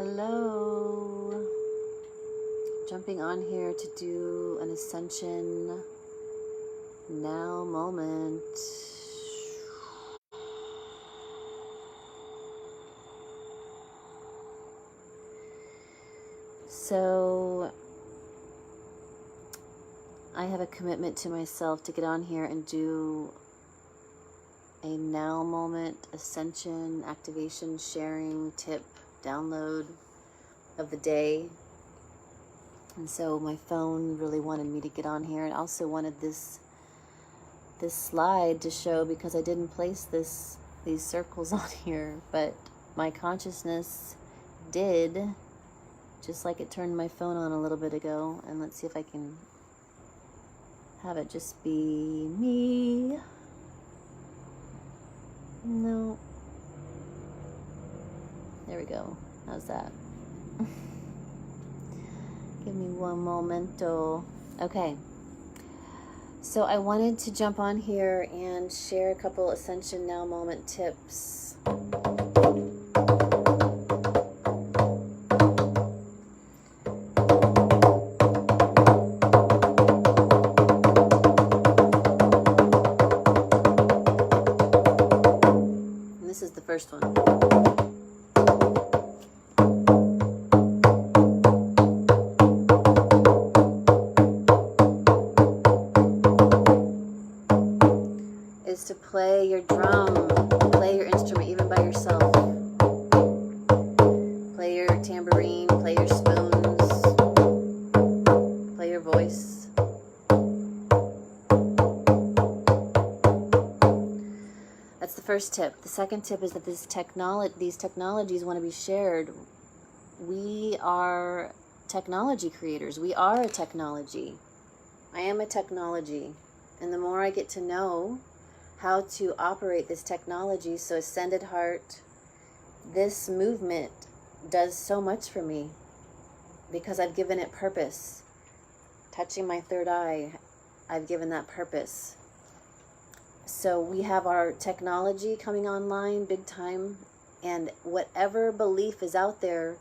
Hello. Jumping on here to do an Ascension Now moment. So I have a commitment to myself to get on here and do a now moment ascension, activation, sharing, tip, download of the day. And so my phone really wanted me to get on here, and also wanted this slide to show, because I didn't place these circles on here, but my consciousness did, just like it turned my phone on a little bit ago. And let's see if I can have it just be me. No. There we go. How's that? Give me one momento. Okay. So I wanted to jump on here and share a couple Ascension Now moment tips. And this is the first one. To play your drum, play your instrument even by yourself. Play your tambourine, play your spoons, play your voice. That's the first tip. The second tip is that these technologies want to be shared. We are technology creators. We are a technology. I am a technology. And the more I get to know how to operate this technology, so Ascended Heart, this movement does so much for me because I've given it purpose. Touching my third eye, I've given that purpose. So we have our technology coming online big time, and whatever belief is out there,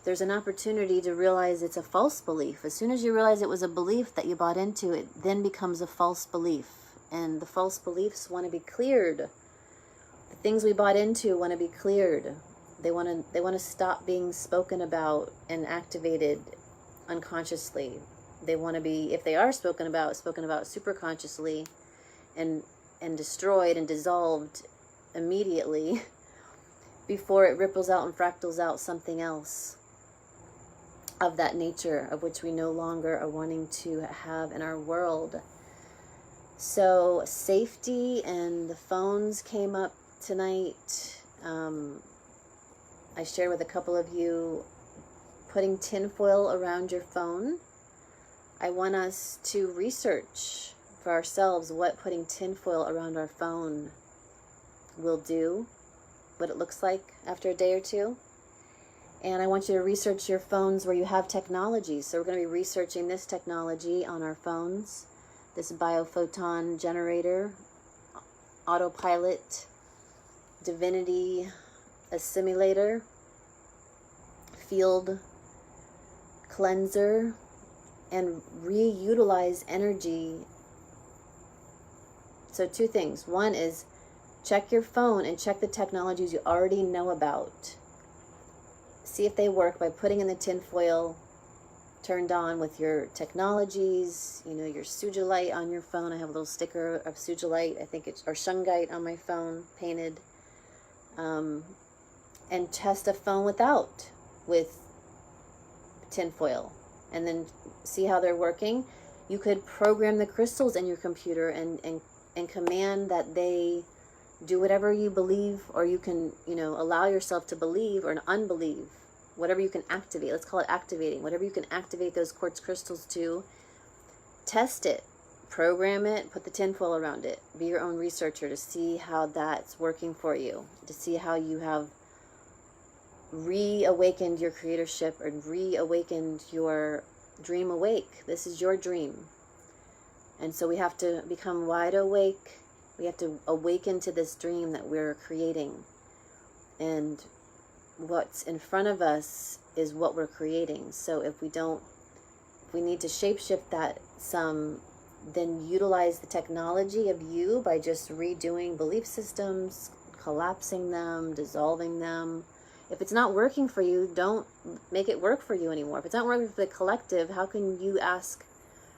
there's an opportunity to realize it's a false belief. As soon as you realize it was a belief that you bought into, it then becomes a false belief. And the false beliefs want to be cleared. The things we bought into want to be cleared. They want to stop being spoken about and activated unconsciously. They want to be, if they are spoken about superconsciously and destroyed and dissolved immediately before it ripples out and fractals out something else of that nature, of which we no longer are wanting to have in our world. So safety and the phones came up tonight. I shared with a couple of you putting tinfoil around your phone. I want us to research for ourselves what putting tinfoil around our phone will do, what it looks like after a day or two. And I want you to research your phones where you have technology. So we're going to be researching this technology on our phones. This biophoton generator, autopilot, divinity assimilator, field cleanser, and reutilize energy. So two things. One is check your phone and check the technologies you already know about. See if they work by putting in the tinfoil turned on with your technologies, you know, your sujilite on your phone. I have a little sticker of sujilite, I think it's, or shungite on my phone, painted. And test a phone with tinfoil, and then see how they're working. You could program the crystals in your computer and command that they do whatever you believe, or you can, you know, allow yourself to believe or unbelieve. Whatever you can activate, let's call it activating. Whatever you can activate those quartz crystals to, test it, program it, put the tinfoil around it. Be your own researcher to see how that's working for you, to see how you have reawakened your creatorship and reawakened your dream awake. This is your dream. And so we have to become wide awake. We have to awaken to this dream that we're creating. And what's in front of us is what we're creating. So if we need to shapeshift that some, then utilize the technology of you by just redoing belief systems, collapsing them, dissolving them. If it's not working for you, don't make it work for you anymore. If it's not working for the collective, how can you ask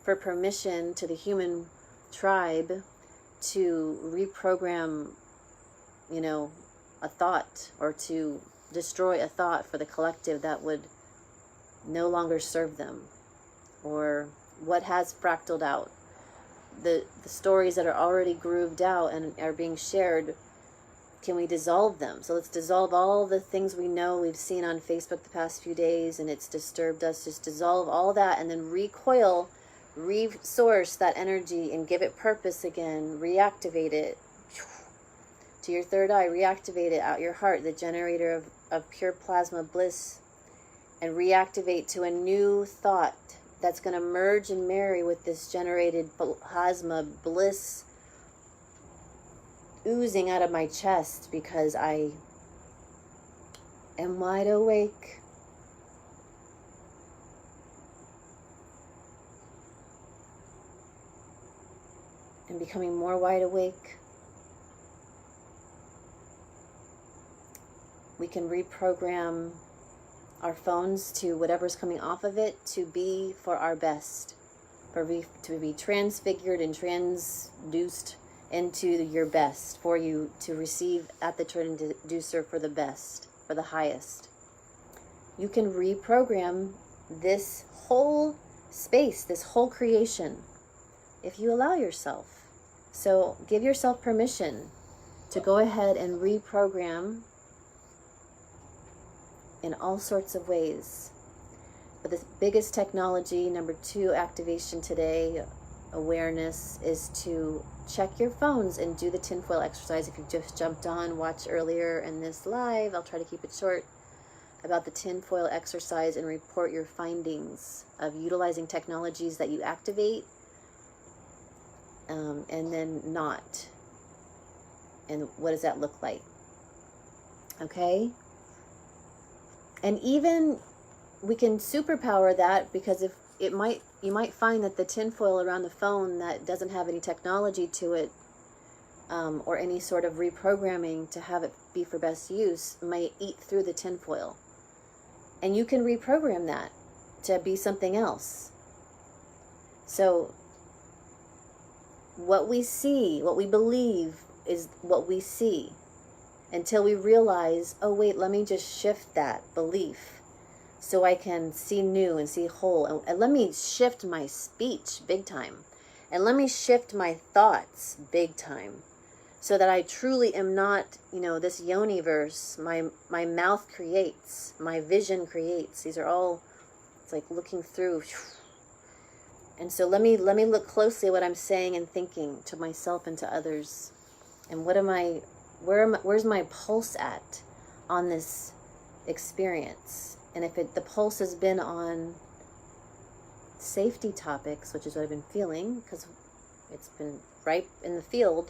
for permission to the human tribe to reprogram, a thought, or to destroy a thought for the collective that would no longer serve them? Or what has fractaled out? The stories that are already grooved out and are being shared, can we dissolve them? So let's dissolve all the things we know we've seen on Facebook the past few days and it's disturbed us. Just dissolve all that and then recoil, resource that energy and give it purpose again. Reactivate it to your third eye. Reactivate it out your heart, the generator of pure plasma bliss, and reactivate to a new thought that's going to merge and marry with this generated plasma bliss oozing out of my chest, because I am wide awake. And becoming more wide awake. We can reprogram our phones to whatever's coming off of it to be for our best, to be transfigured and transduced into your best, for you to receive at the transducer for the best, for the highest. You can reprogram this whole space, this whole creation, if you allow yourself. So give yourself permission to go ahead and reprogram in all sorts of ways. But the biggest technology, number 2 activation today, awareness, is to check your phones and do the tinfoil exercise. If you just jumped on, watch earlier in this live, I'll try to keep it short, about the tinfoil exercise, and report your findings of utilizing technologies that you activate and then not. And what does that look like? Okay? And even we can superpower that, because if you might find that the tinfoil around the phone that doesn't have any technology to it, or any sort of reprogramming to have it be for best use, might eat through the tinfoil. And you can reprogram that to be something else. So what we see, what we believe is what we see, until we realize, oh wait, let me just shift that belief so I can see new and see whole. And let me shift my speech big time. And let me shift my thoughts big time, so that I truly am not, this yoni-verse. My mouth creates, my vision creates. These are all, it's like looking through. And so let me look closely at what I'm saying and thinking to myself and to others. And where's my pulse at on this experience? And if the pulse has been on safety topics, which is what I've been feeling, because it's been ripe in the field.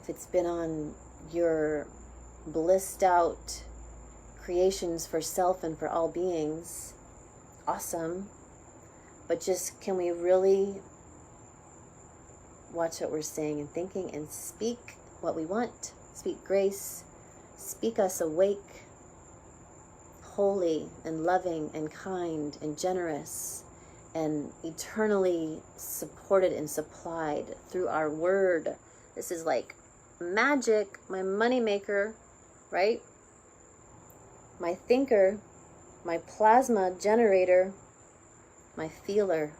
If it's been on your blissed out creations for self and for all beings, awesome. But just, can we really watch what we're saying and thinking, and speak what we want? Speak grace, speak us awake, holy and loving and kind and generous and eternally supported and supplied through our word. This is like magic, my money maker, right? My thinker, my plasma generator, my feeler.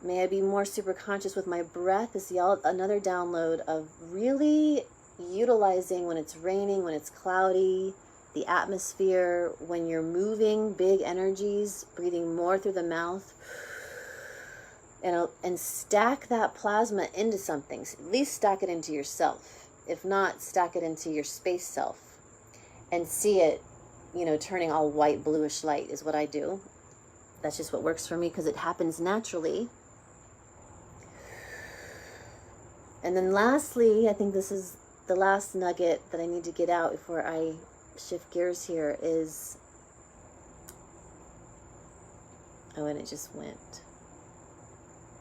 May I be more super conscious with my breath. Is another download of really utilizing when it's raining, when it's cloudy, the atmosphere, when you're moving big energies, breathing more through the mouth, and stack that plasma into something. At least stack it into yourself. If not, stack it into your space self, and see it, turning all white, bluish light is what I do. That's just what works for me, because it happens naturally. And then lastly, I think this is the last nugget that I need to get out before I shift gears here is, oh, and it just went.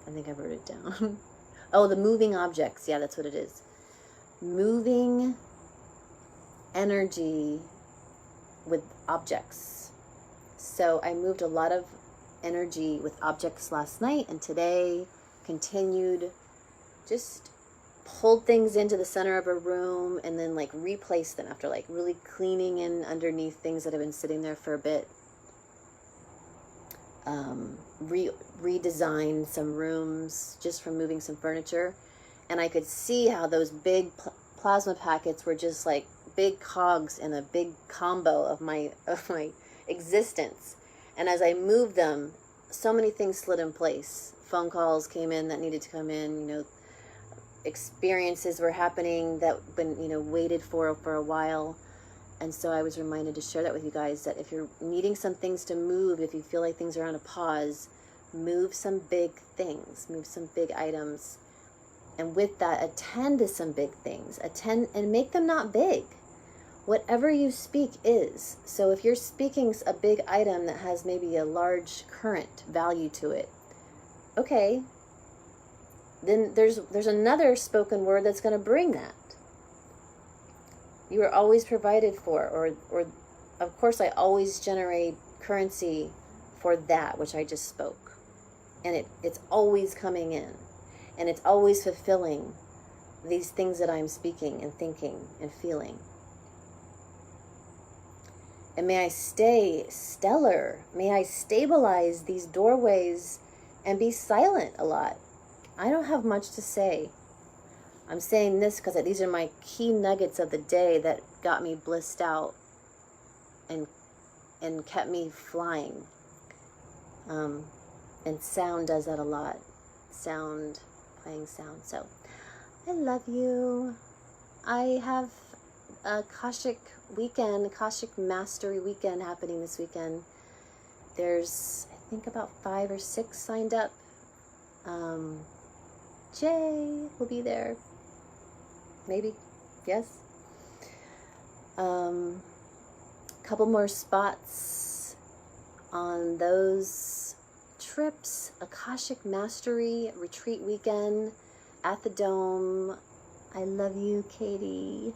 I think I wrote it down. Oh, the moving objects. Yeah, that's what it is. Moving energy with objects. So I moved a lot of energy with objects last night, and today continued, just pulled things into the center of a room and then like replaced them after like really cleaning in underneath things that have been sitting there for a bit. Redesigned some rooms just from moving some furniture, and I could see how those big plasma packets were just like big cogs in a big combo of my existence. And as I moved them, so many things slid in place. Phone calls came in that needed to come in, you know, experiences were happening that been, you know, waited for a while. And so I was reminded to share that with you guys, that if you're needing some things to move, if you feel like things are on a pause, move some big things, move some big items. And with that, attend to some big things. Attend and make them not big. Whatever you speak is. So if you're speaking a big item that has maybe a large current value to it, okay, then there's another spoken word that's going to bring that. You are always provided for, or of course I always generate currency for that which I just spoke. And it's always coming in. And it's always fulfilling these things that I'm speaking and thinking and feeling. And may I stay stellar. May I stabilize these doorways and be silent a lot. I don't have much to say. I'm saying this because these are my key nuggets of the day that got me blissed out and kept me flying. And sound does that a lot. Sound, playing sound. So, I love you. I have a Akashic weekend, Akashic Mastery weekend happening this weekend. There's, I think, about 5 or 6 signed up. Jay will be there. Maybe. Yes. Couple more spots on those trips. Akashic Mastery Retreat Weekend at the Dome. I love you, Katie.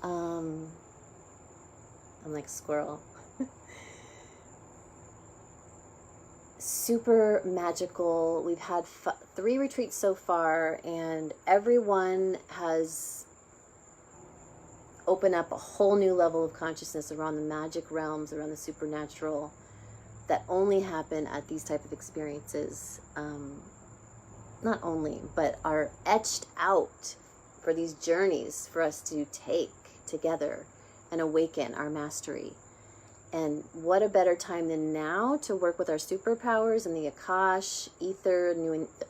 I'm like a squirrel. Super magical. We've had 3 retreats so far, and everyone has opened up a whole new level of consciousness around the magic realms, around the supernatural, that only happen at these type of experiences. Not only, but are etched out for these journeys for us to take together and awaken our mastery. And what a better time than now to work with our superpowers and the akash, ether,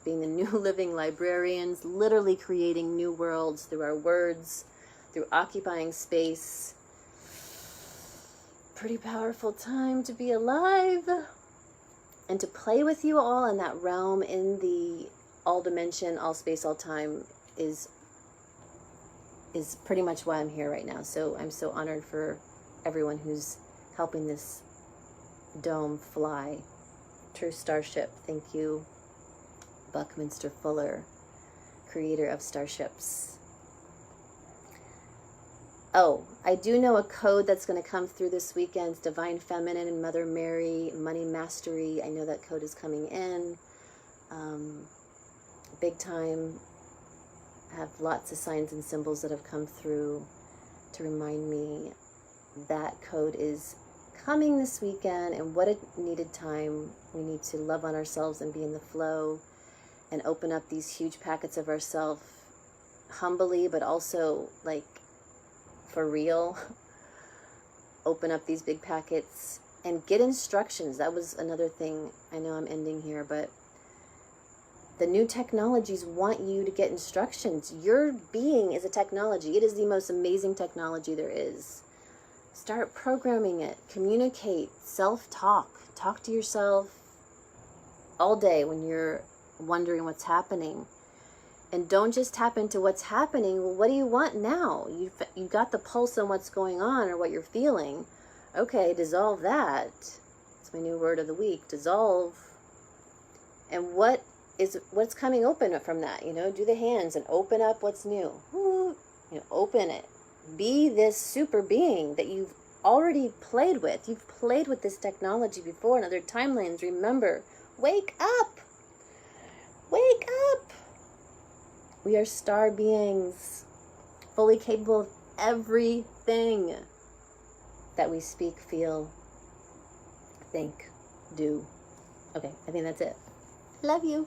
being the new living librarians, literally creating new worlds through our words, through occupying space. Pretty powerful time to be alive. And to play with you all in that realm, in the all dimension, all space, all time, is pretty much why I'm here right now. So I'm so honored for everyone who's helping this dome fly. True Starship. Thank you, Buckminster Fuller, creator of Starships. Oh, I do know a code that's going to come through this weekend. It's Divine Feminine and Mother Mary, Money Mastery. I know that code is coming in. Big time. I have lots of signs and symbols that have come through to remind me that code is coming this weekend, and what a needed time. We need to love on ourselves and be in the flow and open up these huge packets of ourselves humbly, but also like for real. Open up these big packets and get instructions. That was another thing. I know I'm ending here, but the new technologies want you to get instructions. Your being is a technology. It is the most amazing technology there is. Start programming it. Communicate. Self-talk. Talk to yourself all day when you're wondering what's happening. And don't just tap into what's happening. Well, what do you want now? You've got the pulse on what's going on or what you're feeling. Okay, dissolve that. It's my new word of the week, dissolve. And what's coming open from that? You know, do the hands and open up what's new. Ooh, you know, open it. Be this super being that you've already played with. You've played with this technology before in other timelines. Remember, wake up. Wake up. We are star beings, fully capable of everything that we speak, feel, think, do. Okay, I think that's it. Love you.